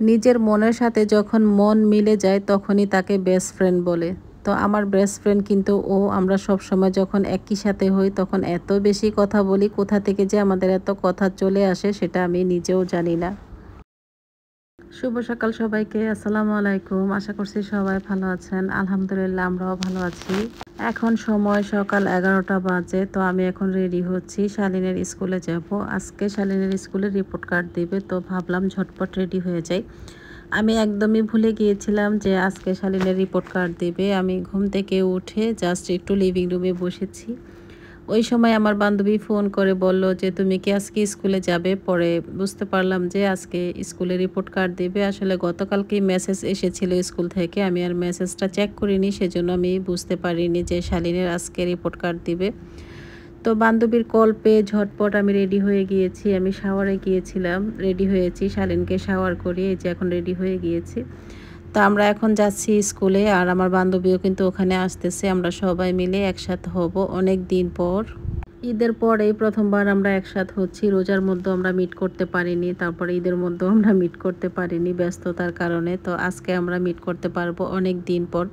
নিজের মনের সাথে যখন মন মিলে যায় তখনই তাকে বেস্ট ফ্রেন্ড বলে। তো আমার বেস্ট ফ্রেন্ড কিন্তু ও। আমরা সব সময় যখন একই সাথে হই তখন এত বেশি কথা বলি, কোথা থেকে যে আমাদের এত কথা চলে আসে সেটা আমি নিজেও জানি না। শুভ সকাল সবাইকে, আসসালামু আলাইকুম। আশা করছি সবাই ভালো আছেন। আলহামদুলিল্লাহ আমরাও ভালো আছি। এখন সময় সকাল 11টা বাজে। তো আমি এখন রেডি হচ্ছি, শালিনের স্কুলে যাব। আজকে শালিনের স্কুলে রিপোর্ট কার্ড দিবে, তো ভাবলাম ঝটপট রেডি হয়ে যাই। আমি একদমই ভুলে গিয়েছিলাম যে আজকে শালিনের রিপোর্ট কার্ড দিবে। আমি ঘুম থেকে উঠে জাস্ট একটু লিভিং রুমে বসেছি। ওই সময় আমার বান্ধবী ফোন করে বলল যে তুমি কি আজকে স্কুলে যাবে? পরে বুঝতে পারলাম যে আজকে স্কুলে রিপোর্ট কার্ড দিবে। আসলে গতকালকেই মেসেজ এসেছিল স্কুল থেকে, আমি আর মেসেজটা চেক করিনি, সেজন্য আমি বুঝতে পারিনি যে শালিনের আজকে রিপোর্ট কার্ড দিবে। তো বান্ধবীর কল পেয়ে ঝটপট আমি রেডি হয়ে গিয়েছি। আমি শাওয়ারে গিয়েছিলাম, রেডি হয়েছি, শালিনকে শাওয়ার করিয়ে এই যে এখন রেডি হয়ে গিয়েছি। তো আমরা এখন যাচ্ছি স্কুলে, আর আমার বান্ধবীও কিন্তু ওখানে আসতেছে। আমরা সবাই মিলে একসাথে হব অনেক দিন পর। ঈদের পর এই প্রথমবার আমরা একসাথে হচ্ছি। রোজার মধ্যে আমরা মিট করতে পারিনি, তারপরে ঈদের মধ্যেও আমরা মিট করতে পারিনি ব্যস্ততার কারণে। তো আজকে আমরা মিট করতে পারবো অনেক দিন পর।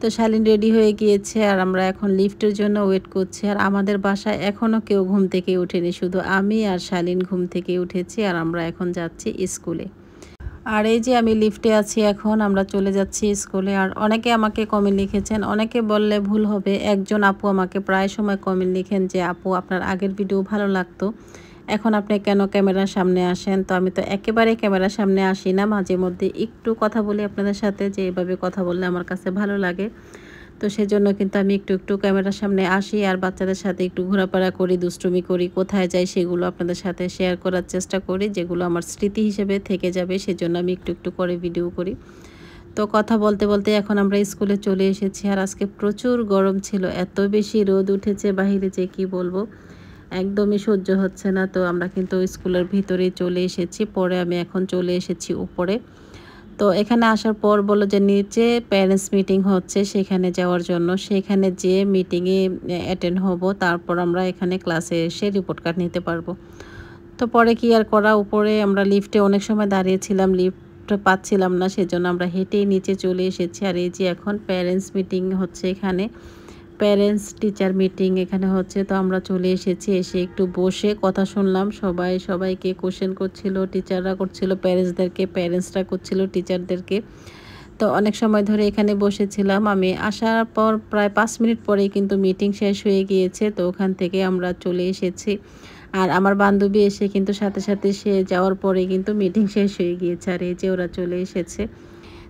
তো শালীন রেডি হয়ে গিয়েছে, আর আমরা এখন লিফটের জন্য ওয়েট করছি। আর আমাদের বাসায় এখনও কেউ ঘুম থেকে ওঠেনি, শুধু আমি আর শালীন ঘুম থেকে উঠেছি, আর আমরা এখন যাচ্ছি স্কুলে। আর এই যে আমি লিফটে আছি, এখন আমরা চলে যাচ্ছি স্কুলে। আর অনেকে আমাকে কমেন্ট লিখেছেন, অনেকে বললে ভুল হবে, একজন আপু আমাকে প্রায় সময় কমেন্ট লিখেন যে আপু আপনার আগের ভিডিও ভালো লাগতো, এখন আপনি কেন ক্যামেরার সামনে আসেন? তো আমি তো একেবারে ক্যামেরার সামনে আসি না, মাঝে মধ্যে একটু কথা বলি আপনাদের সাথে, যে এভাবে কথা বললে আমার কাছে ভালো লাগে। তো সেজন্য কিন্তু আমি একটু একটু ক্যামেরার সামনে আসি, আর বাচ্চাদের সাথে একটু ঘোরাফেরা করি, দুষ্টুমি করি, কোথায় যাই সেগুলো আপনাদের সাথে শেয়ার করার চেষ্টা করি, যেগুলো আমার স্মৃতি হিসেবে থেকে যাবে, সেজন্য আমি একটু একটু করে ভিডিও করি। তো কথা বলতে বলতে এখন আমরা স্কুলে চলে এসেছি। আর আজকে প্রচুর গরম ছিল, এত বেশি রোদ উঠেছে বাহিরে যে কি বলবো, একদমই সহ্য হচ্ছে না। তো আমরা কিন্তু স্কুলের ভিতরেই চলে এসেছি, পরে আমি এখন চলে এসেছি উপরে। তো এখানে আসার পর বললো যে নিচে প্যারেন্টস মিটিং হচ্ছে, সেখানে যাওয়ার জন্য। সেখানে যেয়ে মিটিংয়ে অ্যাটেন্ড হব, তারপর আমরা এখানে ক্লাসে এসে রিপোর্ট কার্ড নিতে পারবো। তো পরে কি আর করা, উপরে আমরা লিফটে অনেক সময় দাঁড়িয়েছিলাম, লিফট পাচ্ছিলাম না, সেজন্য আমরা হেঁটেই নিচে চলে এসেছি। আর এই যে এখন প্যারেন্টস মিটিং হচ্ছে এখানে, প্যারেন্টস টিচার মিটিং এখানে হচ্ছে। তো আমরা চলে এসেছি, এসে একটু বসে কথা শুনলাম। সবাইকে কোশ্চেন করছিল, টিচাররা করছিল প্যারেন্টসদেরকে, প্যারেন্টসরা করছিল টিচারদেরকে। তো অনেক সময় ধরে এখানে বসেছিলাম। আমি আসার পর প্রায় 5 মিনিট পরেই কিন্তু মিটিং শেষ হয়ে গিয়েছে। তো ওখান থেকে আমরা চলে এসেছি। আর আমার বান্ধবী এসে কিন্তু সাথে সাথে সে যাওয়ার পরে কিন্তু মিটিং শেষ হয়ে গিয়েছে। আর এই যে ওরা চলে এসেছে,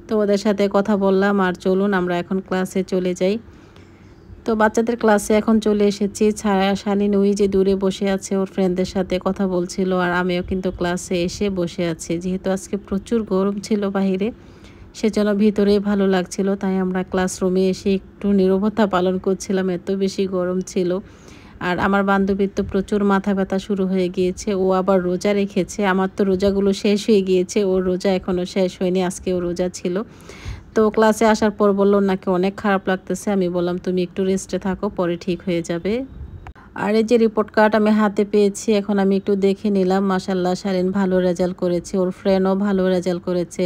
তো ওদের সাথে কথা বললাম। আর চলুন আমরা এখন ক্লাসে চলে যাই। তো বাচ্চাদের ক্লাসে এখন চলে এসেছি। শালীন ওই যে দূরে বসে আছে, ওর ফ্রেন্ডদের সাথে কথা বলছিল, আর আমিও কিন্তু ক্লাসে এসে বসে আছি। যেহেতু আজকে প্রচুর গরম ছিল বাহিরে, সেজন্য ভিতরেই ভালো লাগছিল, তাই আমরা ক্লাসরুমে এসে একটু নীরবতা পালন করছিলাম, এত বেশি গরম ছিল। আর আমার বান্ধবীর তো প্রচুর মাথা ব্যথা শুরু হয়ে গিয়েছে, ও আবার রোজা রেখেছে। আমার তো রোজাগুলো শেষ হয়ে গিয়েছে, ওর রোজা এখনও শেষ হয়নি, আজকেও রোজা ছিল। তো ক্লাসে আসার পর বলল নাকি অনেক খারাপ লাগতেছে। আমি বললাম তুমি একটু রেস্টে থাকো, পরে ঠিক হয়ে যাবে। আর এই যে রিপোর্ট কার্ড আমি হাতে পেয়েছি, এখন আমি একটু দেখে নিলাম। মাশাআল্লাহ শালীন ভালো রেজাল্ট করেছে, ওর ফ্রেন্ডও ভালো রেজাল্ট করেছে,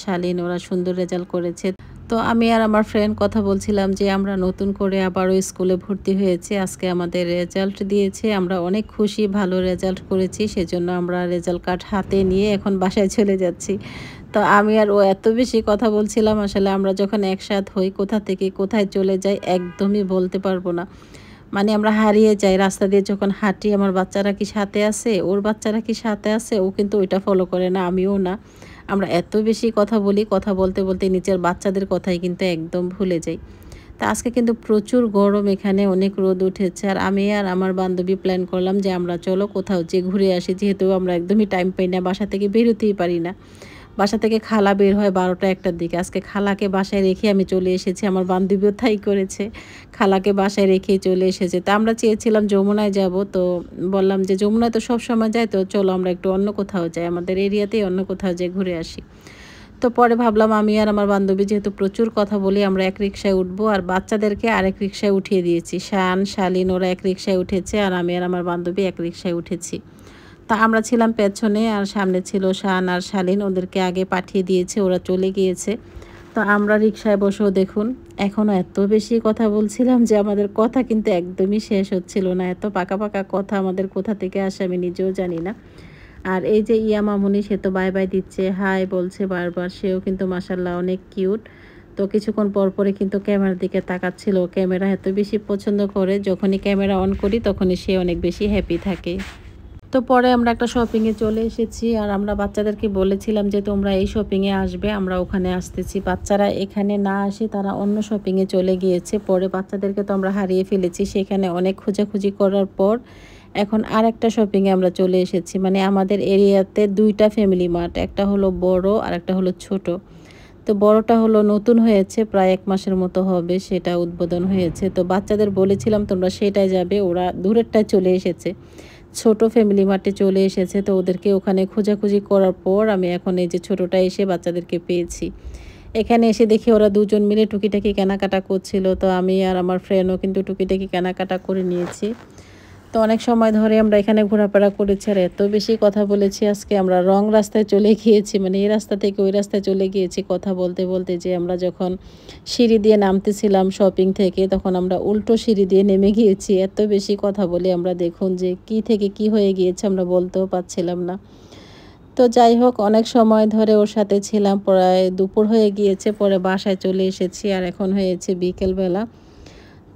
শালীন ওরা সুন্দর রেজাল্ট করেছে। তো আমি আর আমার ফ্রেন্ড কথা বলছিলাম যে আমরা নতুন করে আবারও স্কুলে ভর্তি হয়েছি, আজকে আমাদের রেজাল্ট দিয়েছে, আমরা অনেক খুশি, ভালো রেজাল্ট করেছি, সেজন্য আমরা রেজাল্ট কার্ড হাতে নিয়ে এখন বাসায় চলে যাচ্ছি। তো আমি আর ও এত বেশি কথা বলছিলাম, আসলে আমরা যখন একসাথ হই কোথা থেকে কোথায় চলে যাই একদমই বলতে পারবো না। মানে আমরা হারিয়ে যাই রাস্তা দিয়ে যখন হাঁটি, আমার বাচ্চারা কি সাথে আছে, ওর বাচ্চারা কি সাথে আছে, ও কিন্তু ওইটা ফলো করে না, আমিও না। আমরা এত বেশি কথা বলি, কথা বলতে বলতে নিচের বাচ্চাদের কথাই কিন্তু একদম ভুলে যাই। তা আজকে কিন্তু প্রচুর গরম, এখানে অনেক রোদ উঠেছে। আর আমি আর আমার বান্ধবী প্ল্যান করলাম যে আমরা চলো কোথাও যে ঘুরে আসি, যেহেতু আমরা একদমই টাইম পাই না, বাসা থেকে বেরোতেই পারি না। বাসা থেকে খালা বের হয় 12টা-1টার দিকে। আজকে খালাকে বাসায় রেখে আমি চলে এসেছি, আমার বান্ধবীও তাই করেছে, খালাকে বাসায় রেখেই চলে এসেছে। তা আমরা চেয়েছিলাম যমুনায় যাব, তো বললাম যে যমুনায় তো সবসময় যাই, তো চলো আমরা একটু অন্য কোথাও যাই, আমাদের এরিয়াতেই অন্য কোথাও যাই ঘুরে আসি। তো পরে ভাবলাম আমি আর আমার বান্ধবী যেহেতু প্রচুর কথা বলি, আমরা এক রিকশায় উঠবো, আর বাচ্চাদেরকে আরেক রিকশায় উঠিয়ে দিয়েছি। শালীন ওরা এক রিকশায় উঠেছে, আর আমি আর আমার বান্ধবী এক রিকশায় উঠেছি। তা আমরা ছিলাম পেছনে আর সামনে ছিল শান আর শালীন, ওদেরকে আগে পাঠিয়ে দিয়েছে, ওরা চলে গিয়েছে। তো আমরা রিকশায় বসেও দেখুন এখনও এত বেশি কথা বলছিলাম যে আমাদের কথা কিন্তু একদমই শেষ হচ্ছিল না। এত পাকা পাকা কথা আমাদের কোথা থেকে আসে আমি নিজেও জানি না। আর এই যে ইয়া মামুনি, সে তো বাই বাই দিচ্ছে, হাই বলছে বারবার, সেও কিন্তু মাশাল্লাহ অনেক কিউট। তো কিছুক্ষণ পর পরে কিন্তু ক্যামেরার দিকে তাকাচ্ছিল, ক্যামেরা এত বেশি পছন্দ করে, যখনই ক্যামেরা অন করি তখনই সে অনেক বেশি হ্যাপি থাকে। তো পরে আমরা একটা শপিংয়ে চলে এসেছি আর আমরা বাচ্চাদেরকে বলেছিলাম যে তোমরা এই শপিংয়ে আসবে, আমরা ওখানে আসতেছি। বাচ্চারা এখানে না আসে তারা অন্য শপিংয়ে চলে গিয়েছে। পরে বাচ্চাদেরকে তো আমরা হারিয়ে ফেলেছি, সেখানে অনেক খোঁজাখুঁজি করার পর এখন আর একটা শপিংয়ে আমরা চলে এসেছি। মানে আমাদের এরিয়াতে দুইটা ফ্যামিলি মার্ট, একটা হলো বড় আর একটা হলো ছোট। তো বড়টা হলো নতুন হয়েছে, প্রায় 1 মাসের মতো হবে সেটা উদ্বোধন হয়েছে। তো বাচ্চাদের বলেছিলাম তোমরা সেটাই যাবে, ওরা দূরেরটায় চলে এসেছে, ছোট ফ্যামিলি মার্টে চলে এসেছে। তো ওদেরকে ওখানে খোঁজাখুঁজি করার পর আমি এখন এই যে ছোটটা এসে বাচ্চাদেরকে পেয়েছি। এখানে এসে দেখি ওরা দুজন মিলে টুকিটাকি কেনাকাটা করছিল। তো আমি আর আমার ফ্রেন্ডও কিন্তু টুকিটাকি কেনাকাটা করে নিয়েছি। তো অনেক সময় ধরে আমরা এখানে ঘোরাফেরা করেছি আর এত বেশি কথা বলেছি, আজকে আমরা রং রাস্তায় চলে গিয়েছি, মানে এই রাস্তা থেকে ওই রাস্তায় চলে গিয়েছি কথা বলতে বলতে। যে আমরা যখন সিঁড়ি দিয়ে নামতেছিলাম শপিং থেকে, তখন আমরা উল্টো সিঁড়ি দিয়ে নেমে গিয়েছি। এত বেশি কথা বলে আমরা দেখুন যে কি থেকে কি হয়ে গিয়েছে আমরা বলতেও পারছিলাম না। তো যাই হোক, অনেক সময় ধরে ওর সাথে ছিলাম, প্রায় দুপুর হয়ে গিয়েছে, পরে বাসায় চলে এসেছি আর এখন হয়েছে বিকেলবেলা।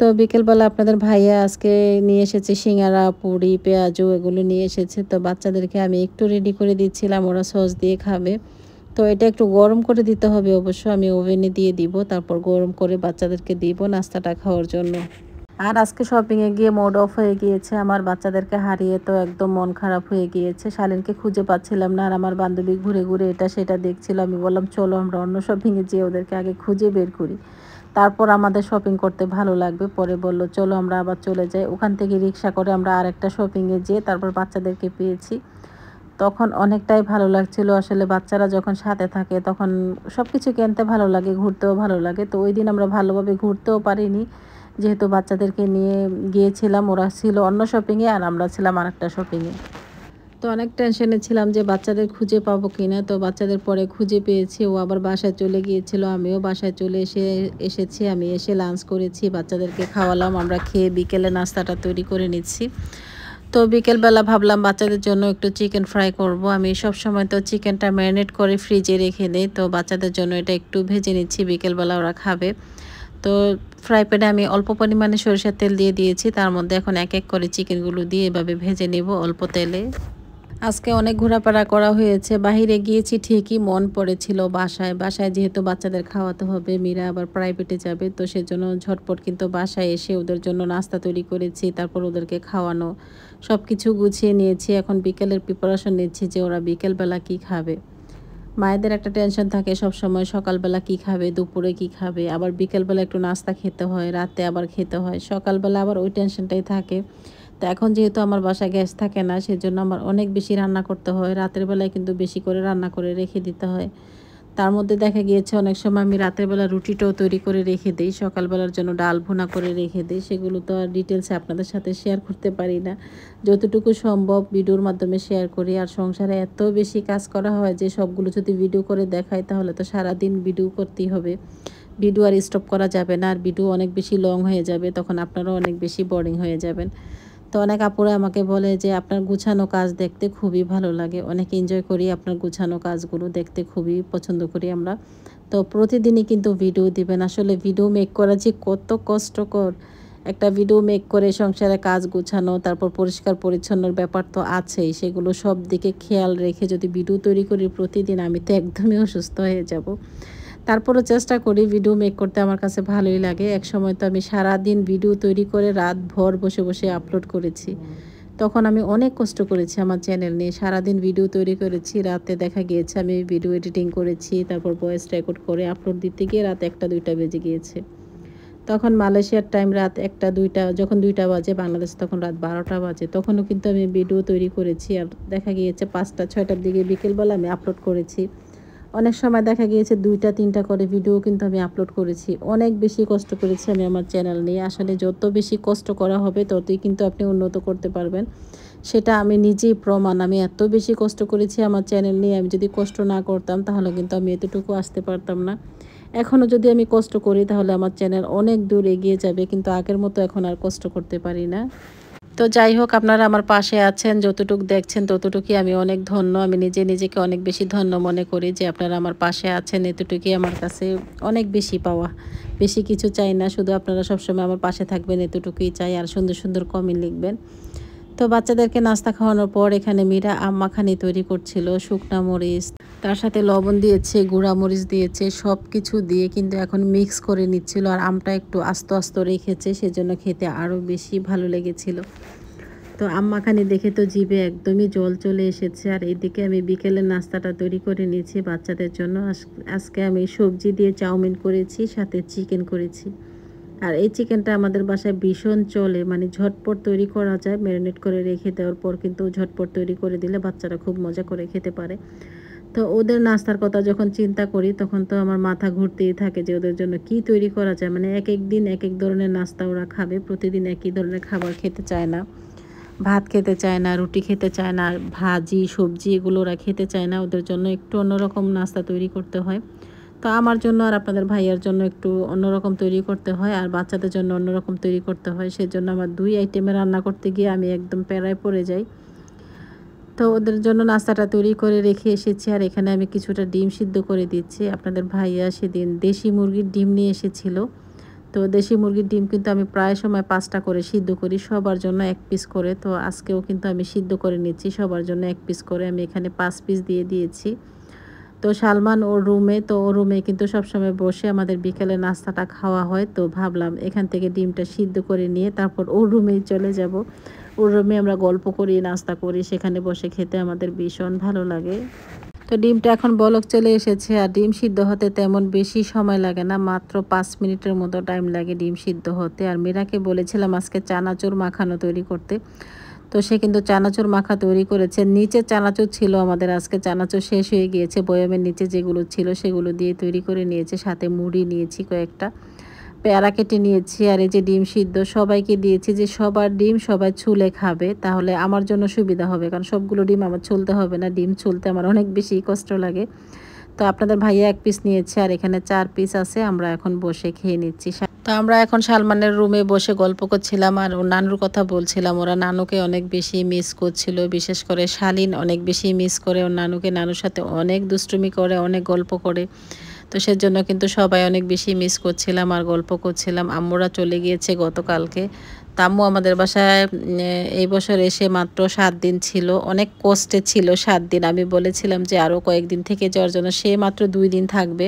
তো বিকেলবেলা আপনাদের ভাইয়া আজকে নিয়ে এসেছে সিঙ্গারা, পুরি, পেঁয়াজু এগুলো নিয়ে এসেছে। তো বাচ্চাদেরকে আমি একটু রেডি করে দিচ্ছিলাম, ওরা সস দিয়ে খাবে। তো এটা একটু গরম করে দিতে হবে অবশ্য, আমি ওভেনে দিয়ে দিব, তারপর গরম করে বাচ্চাদেরকে দিব নাস্তাটা খাওয়ার জন্য। আর আজকে শপিংয়ে গিয়ে মুড অফ হয়ে গিয়েছে আমার, বাচ্চাদেরকে হারিয়ে তো একদম মন খারাপ হয়ে গিয়েছে। শালীনকে খুঁজে পাচ্ছিলাম না আর আমার বান্ধবী ঘুরে ঘুরে এটা সেটা দেখছিল। আমি বললাম চলো আমরা অন্য শপিংয়ে যেয়ে ওদেরকে আগে খুঁজে বের করি, তারপর আমাদের শপিং করতে ভালো লাগবে। পরে বলল চলো আমরা আবার চলে যাই। ওখান থেকে রিক্সা করে আমরা আরেকটা শপিংয়ে যেয়ে তারপর বাচ্চাদেরকে পেয়েছি। তখন অনেকটাই ভালো লাগছিল। আসলে বাচ্চারা যখন সাথে থাকে তখন সব কিছু কিনতে ভালো লাগে, ঘুরতেও ভালো লাগে। তো ওই দিন আমরা ভালোভাবে ঘুরতেও পারিনি, যেহেতু বাচ্চাদেরকে নিয়ে গিয়েছিলাম, ওরা ছিল অন্য শপিংয়ে আর আমরা ছিলাম আরেকটা শপিংয়ে। তো অনেক টেনশনে ছিলাম যে বাচ্চাদের খুঁজে পাবো কিনা। তো বাচ্চাদের পরে খুঁজে পেয়েছি, ও আবার বাসায় চলে গিয়েছিল, আমিও বাসায় চলে এসেছি। আমি এসে লাঞ্চ করেছি, বাচ্চাদেরকে খাওয়ালাম, আমরা খেয়ে বিকেলে নাস্তাটা তৈরি করে নিচ্ছি। তো বিকেলবেলা ভাবলাম বাচ্চাদের জন্য একটু চিকেন ফ্রাই করব। আমি সব সময় তো চিকেনটা ম্যারিনেট করে ফ্রিজে রেখে দেই, তো বাচ্চাদের জন্য এটা একটু ভেজে নিচ্ছি, বিকেলবেলা ওরা খাবে। তো ফ্রাই প্যানে আমি অল্প পরিমাণে সরিষার তেল দিয়ে দিয়েছি, তার মধ্যে এখন এক এক করে চিকেনগুলো দিয়ে এভাবে ভেজে নেব অল্প তেলে। আজকে অনেক ঘোরাফেরা করা হয়েছে, বাহিরে গিয়েছি ঠিকই, মন পড়েছিল বাসায় যেহেতু বাচ্চাদের খাওয়াতে হবে, মীরা আবার প্রাইভেটে যাবে, তো সেজন্য ঝটপট কিন্তু বাসায় এসে ওদের জন্য নাস্তা তৈরি করেছি, তারপর ওদেরকে খাওয়ানো, সব কিছু গুছিয়ে নিয়েছি। এখন বিকেলের প্রিপারেশন নিচ্ছি যে ওরা বিকেলবেলা কি খাবে। মায়েদের একটা টেনশন থাকে সব সময়, সকালবেলা কি খাবে, দুপুরে কি খাবে, আবার বিকেলবেলা একটু নাস্তা খেতে হয়, রাতে আবার খেতে হয়, সকালবেলা আবার ওই টেনশনটাই থাকে। তো এখন যেহেতু আমার বাসায় গ্যাস থাকে না, সেজন্য আমার অনেক বেশি রান্না করতে হয়, রাতের বেলায় কিন্তু বেশি করে রান্না করে রেখে দিতে হয়। তার মধ্যে দেখা গিয়েছে অনেক সময় আমি রাতের বেলা রুটিটাও তৈরি করে রেখে দিই, সকালবেলার জন্য ডাল ভুনা করে রেখে দিই। সেগুলো তো আর ডিটেলসে আপনাদের সাথে শেয়ার করতে পারি না, যতটুকু সম্ভব ভিডিওর মাধ্যমে শেয়ার করি। আর সংসারে এত বেশি কাজ করা হয় যে সবগুলো যদি ভিডিও করে দেখাই তাহলে তো সারাদিন ভিডিও করতেই হবে, ভিডিও আর স্টপ করা যাবে না, আর ভিডিও অনেক বেশি লং হয়ে যাবে, তখন আপনারাও অনেক বেশি বোরিং হয়ে যাবেন। তো অনেক আপুরা আমাকে বলে যে আপনার গুছানো কাজ দেখতে খুবই ভালো লাগে, অনেক এনজয় করি আপনার গুছানো কাজগুলো দেখতে, খুবই পছন্দ করি আমরা। তো প্রতিদিনই কিন্তু ভিডিও দিবেন, আসলে ভিডিও মেক করা যে কত কষ্টকর, একটা ভিডিও মেক করে সংসারে কাজ গুছানো, তারপর পরিষ্কার পরিচ্ছন্নর ব্যাপার তো আছেই, সেগুলো সব দিকে খেয়াল রেখে যদি ভিডিও তৈরি করি প্রতিদিন, আমি তো একদমই অসুস্থ হয়ে যাব। তারপরও চেষ্টা করি, ভিডিও মেক করতে আমার কাছে ভালোই লাগে। এক সময় তো আমি সারাদিন ভিডিও তৈরি করে রাত ভর বসে বসে আপলোড করেছি, তখন আমি অনেক কষ্ট করেছি আমার চ্যানেল নিয়ে, সারাদিন ভিডিও তৈরি করেছি, রাতে দেখা গিয়েছে আমি ভিডিও এডিটিং করেছি, তারপর ভয়েস রেকর্ড করে আপলোড দিতে গিয়ে রাত 1টা 2টা বেজে গিয়েছে। তখন মালয়েশিয়ার টাইম রাত 1টা 2টা, যখন 2টা বাজে বাংলাদেশ তখন রাত 12টা বাজে, তখনও কিন্তু আমি ভিডিও তৈরি করেছি। আর দেখা গিয়েছে 5টা 6টার দিকে বিকেলবেলা আমি আপলোড করেছি। অনেক সময় দেখা গিয়েছে 2টা 3টা করে ভিডিও কিন্তু আমি আপলোড করেছি, অনেক বেশি কষ্ট করেছি আমি আমার চ্যানেল নিয়ে। আসলে যত বেশি কষ্ট করা হবে ততই কিন্তু আপনি উন্নত করতে পারবেন, সেটা আমি নিজেই প্রমাণ। আমি এত বেশি কষ্ট করেছি আমার চ্যানেল নিয়ে, আমি যদি কষ্ট না করতাম তাহলে কিন্তু আমি এতটুকু আসতে পারতাম না। এখনও যদি আমি কষ্ট করি তাহলে আমার চ্যানেল অনেক দূর এগিয়ে যাবে, কিন্তু আগের মতো এখন আর কষ্ট করতে পারি না। তো যাই হোক, আপনারা আমার পাশে আছেন, যতটুকু দেখছেন ততটুকুই আমি অনেক ধন্য। আমি নিজেকে অনেক বেশি ধন্য মনে করি যে আপনারা আমার পাশে আছেন, এতটুকুই আমার কাছে অনেক বেশি পাওয়া। বেশি কিছু চাই না, শুধু আপনারা সবসময় আমার পাশে থাকবেন এতটুকুই চাই, আর সুন্দর সুন্দর কমেন্ট লিখবেন। তো বাচ্চাদেরকে নাস্তা খাওয়ানোর পর এখানে মীরা আম মাখানি তৈরি করছিল, শুকনা মরিচ, তার সাথে লবণ দিয়েছে, গুঁড়া মরিচ দিয়েছে, সব কিছু দিয়ে কিন্তু এখন মিক্স করে নিচ্ছিল। আর আমটা একটু আস্ত আস্ত রেখেছে, সেজন্য খেতে আরও বেশি ভালো লেগেছিল। তো আম মাখানি দেখে তো জিভে একদমই জল চলে এসেছে। আর এদিকে আমি বিকেলের নাস্তাটা তৈরি করে নিয়েছি বাচ্চাদের জন্য। আজকে আমি সবজি দিয়ে চাউমিন করেছি, সাথে চিকেন করেছি। আর এই চিকেনটা আমাদের বাসায় ভীষণ চলে, মানে ঝটপট তৈরি করা যায়, ম্যারিনেট করে রেখে দেওয়ার পর কিন্তু ঝটপট তৈরি করে দিলে বাচ্চারা খুব মজা করে খেতে পারে। তো ওদের নাস্তার কথা যখন চিন্তা করি তখন তো আমার মাথা ঘুরতেই থাকে যে ওদের জন্য কি তৈরি করা যায়। মানে এক এক দিন এক এক ধরনের নাস্তা ওরা খাবে, প্রতিদিন একই ধরনের খাবার খেতে চায় না, ভাত খেতে চায় না, রুটি খেতে চায় না, ভাজি সবজি এগুলো ওরা খেতে চায় না। ওদের জন্য একটু অন্যরকম নাস্তা তৈরি করতে হয়। তো আমার জন্য আর আপনাদের ভাইয়ার জন্য একটু অন্যরকম তৈরি করতে হয়, আর বাচ্চাদের জন্য অন্যরকম তৈরি করতে হয়। সেজন্য আমার 2 আইটেমে রান্না করতে গিয়ে আমি একদম প্যারায় পড়ে যাই। তো ওদের জন্য নাস্তাটা তৈরি করে রেখে এসেছি, আর এখানে আমি কিছুটা ডিম সিদ্ধ করে দিচ্ছি। আপনাদের ভাইয়া সেদিন দেশি মুরগির ডিম নিয়ে এসেছিল। তো দেশি মুরগির ডিম কিন্তু আমি প্রায় সময় 5টা করে সিদ্ধ করি, সবার জন্য 1 পিস করে। তো আজকেও কিন্তু আমি সিদ্ধ করে নিচ্ছি, সবার জন্য 1 পিস করে। আমি এখানে 5 পিস দিয়ে দিয়েছি। তো সালমান ওর রুমে, তো ওর রুমে কিন্তু সবসময় বসে আমাদের বিকেলে নাস্তাটা খাওয়া হয়। তো ভাবলাম এখান থেকে ডিমটা সিদ্ধ করে নিয়ে তারপর ওর রুমেই চলে যাব। ওর রুমে আমরা গল্প করি, নাস্তা করি, সেখানে বসে খেতে আমাদের ভীষণ ভালো লাগে। তো ডিমটা এখন বলক চলে এসেছে, আর ডিম সিদ্ধ হতে তেমন বেশি সময় লাগে না, মাত্র 5 মিনিটের মতো টাইম লাগে ডিম সিদ্ধ হতে। আর মীরাকে বলেছিলাম আজকে চানাচুর মাখানো তৈরি করতে, তো সে কিন্তু চানাচুর মাখা তৈরি করেছে। নিচে চানাচুর ছিল আমাদের, আজকে চানাচুর শেষ হয়ে গিয়েছে, বয়ামের নিচে যেগুলো ছিল সেগুলো দিয়ে তৈরি করে নিয়েছে। সাথে মুড়ি নিয়েছি কয়েকটা, পেয়ারা কেটে নিয়েছি, আর এই যে ডিম সিদ্ধ সবাইকে দিয়েছি, যে সবার ডিম সবাই ছুলে খাবে, তাহলে আমার জন্য সুবিধা হবে, কারণ সবগুলো ডিম আমার ছুলতে হবে না, ডিম ছুলতে আমার অনেক বেশি কষ্ট লাগে। তো আপনাদের ভাইয়া 1 পিস নিয়েছে, আর এখানে 4 পিস আছে। আমরা এখন বসে খেয়ে নিচ্ছি। তো আমরা এখন সালমানের রুমে বসে গল্প করছিলাম, আর ওর নানুর কথা বলছিলাম। ওরা নানুকে অনেক বেশি মিস করছিল, বিশেষ করে শালীন অনেক বেশি মিস করে ওর নানুকে, নানুর সাথে অনেক দুষ্টুমি করে, অনেক গল্প করে। তো সেজন্য কিন্তু সবাই অনেক বেশি মিস করছিলাম আর গল্প করছিলাম। আম্মুরা চলে গিয়েছে গতকালকে। তো আম্মু আমাদের বাসায় এই বছর এসে মাত্র 7 দিন ছিল, অনেক কষ্টে ছিল 7 দিন। আমি বলেছিলাম যে আরও কয়েকদিন থেকে যাওয়ার জন্য, সে মাত্র 2 দিন থাকবে।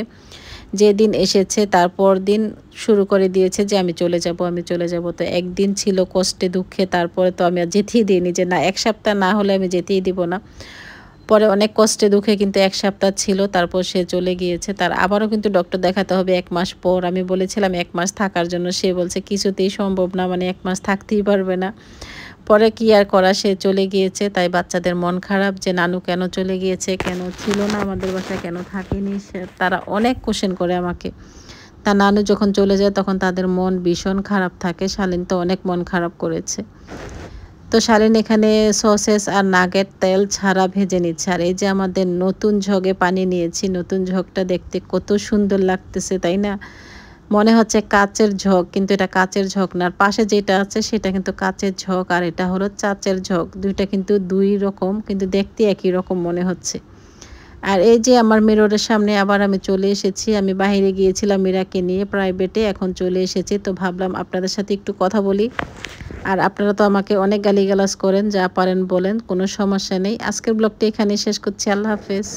যেদিন এসেছে তারপর দিন শুরু করে দিয়েছে যে আমি চলে যাব, আমি চলে যাব। তো একদিন ছিল কষ্টে দুঃখে, তারপরে তো আমি আর যেতেই দিইনি, যে না 1 সপ্তাহ না হলে আমি যেতেই দিব না। পরে অনেক কষ্টে দুঃখে কিন্তু 1 সপ্তাহ ছিল, তারপর সে চলে গিয়েছে। তার আবারও কিন্তু ডক্টর দেখাতে হবে 1 মাস পর। আমি বলেছিলাম 1 মাস থাকার জন্য, সে বলছে কিছুতেই সম্ভব না, মানে 1 মাস থাকতেই পারবে না। পরে কি আর করা, সে চলে গিয়েছে। তাই বাচ্চাদের মন খারাপ যে নানু কেন চলে গিয়েছে, কেন ছিল না আমাদের বাসায়, কেন থাকেনি। তারা অনেক কোশ্চেন করে আমাকে। তা নানু যখন চলে যায় তখন তাদের মন ভীষণ খারাপ থাকে। শালীন তো অনেক মন খারাপ করেছে। তো শালীন এখানে সসেস আর নাগেট তেল ছাড়া ভেজে নিচ্ছে। আর এই যে আমাদের নতুন ঝগে পানি নিয়েছি, নতুন ঝগটা দেখতে কত সুন্দর লাগতেছে, তাই না? মনে হচ্ছে কাচের ঝগ, কিন্তু এটা কাচের ঝগ না। আর পাশে যেটা আছে সেটা কিন্তু কাচের ঝগ, আর এটা হলো চাচের ঝগ। দুইটা কিন্তু 2 রকম, কিন্তু দেখতে একই রকম মনে হচ্ছে। আর এই যে আমার মিররের সামনে আবার আমি চলে এসেছি। আমি বাইরে গিয়েছিলাম মীরাকে নিয়ে প্রাইভেটে, এখন চলে এসেছি। তো ভাবলাম আপনাদের সাথে একটু কথা বলি। আর আপনারা তো আমাকে অনেক গালিগালাজ করেন, যা পারেন বলেন, কোনো সমস্যা নেই। আজকের ব্লগটি এখানেই শেষ করছি। আল্লাহ হাফেজ।